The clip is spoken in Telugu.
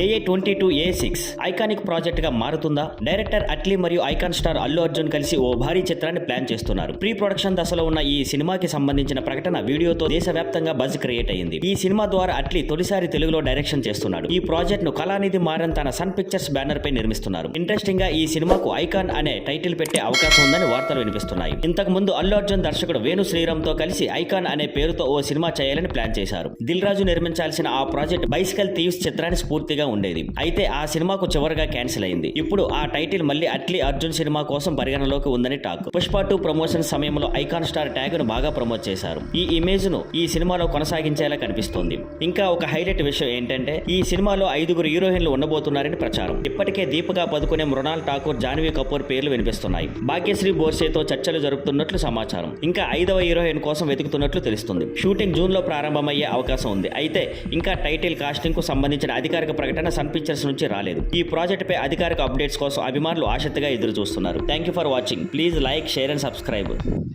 AA22A6 ఐకానిక్ ప్రాజెక్ట్ గా మారుతుందా? డైరెక్టర్ అట్లీ మరియు ఐకాన్ స్టార్ అల్లు అర్జున్ కలిసి ఓ భారీ చిత్రాన్ని ప్లాన్ చేస్తున్నారు. ప్రీ ప్రొడక్షన్ దశలో ఉన్న ఈ సినిమాకి సంబంధించిన ప్రకటన వీడియోతో దేశవ్యాప్తంగా బజ్ క్రియేట్ అయ్యింది. ఈ సినిమా ద్వారా అట్లీ తొలిసారి తెలుగులో డైరెక్షన్ చేస్తున్నాడు. ఈ ప్రాజెక్ట్ ను కళానిధి మారన్ తన సన్ పిక్చర్స్ బ్యానర్ పై నిర్మిస్తున్నారు. ఇంట్రెస్టింగ్ గా ఈ సినిమాకు ఐకాన్ అనే టైటిల్ పెట్టే అవకాశం ఉందని వార్తలు వినిపిస్తున్నాయి. ఇంతకు ముందు అల్లు అర్జున్ దర్శకుడు వేణు శ్రీరామ్ తో కలిసి ఐకాన్ అనే పేరుతో ఓ సినిమా చేయాలని ప్లాన్ చేశారు. దిల్ రాజు నిర్మించాల్సిన ఆ ప్రాజెక్ట్ బైసికల్ థీవ్స్ చిత్రానికి స్ఫూర్తిగా ఉండేది. అయితే ఆ సినిమాకు చివరిగా క్యాన్సిల్ అయింది. ఇప్పుడు ఆ టైటిల్ మళ్ళీ అట్లీ అర్జున్ సినిమా కోసం పరిగణలోకి ఉందని టాక్. పుష్ప 2 ప్రమోషన్ సమయంలో ఐకాన్ స్టార్ ట్యాగ్ ను బాగా ప్రమోట్ చేశారు. ఈ ఇమేజ్ ను ఈ సినిమాలో కొనసాగించేలా కనిపిస్తోంది. ఇంకా ఒక హైలైట్ విషయం ఏంటంటే ఈ సినిమాలో 5 హీరోయిన్లు ఉండబోతున్నారని ప్రచారం. ఇప్పటికే దీపికా పదుకునే, మృణాల్ ఠాకూర్, జాన్వీ కపూర్ పేర్లు వినిపిస్తున్నాయి. భాగ్యశ్రీ బోర్సేతో చర్చలు జరుపుతున్నట్లు సమాచారం. ఇంకా 5వ హీరోయిన్ కోసం వెతుకుతున్నట్లు తెలుస్తుంది. షూటింగ్ జూన్ లో ప్రారంభమయ్యే అవకాశం ఉంది. అయితే ఇంకా టైటిల్ కాస్టింగ్ కు సంబంధించిన అధికారిక ప్రకటన సన్ పిక్చర్స్ నుంచి రాలేదు. ఈ ప్రాజెక్ట్ పై అధికారిక అప్డేట్స్ కోసం అభిమానులు ఆసక్తిగా ఎదురు చూస్తున్నారు. Thank you for watching. Please like, share and subscribe.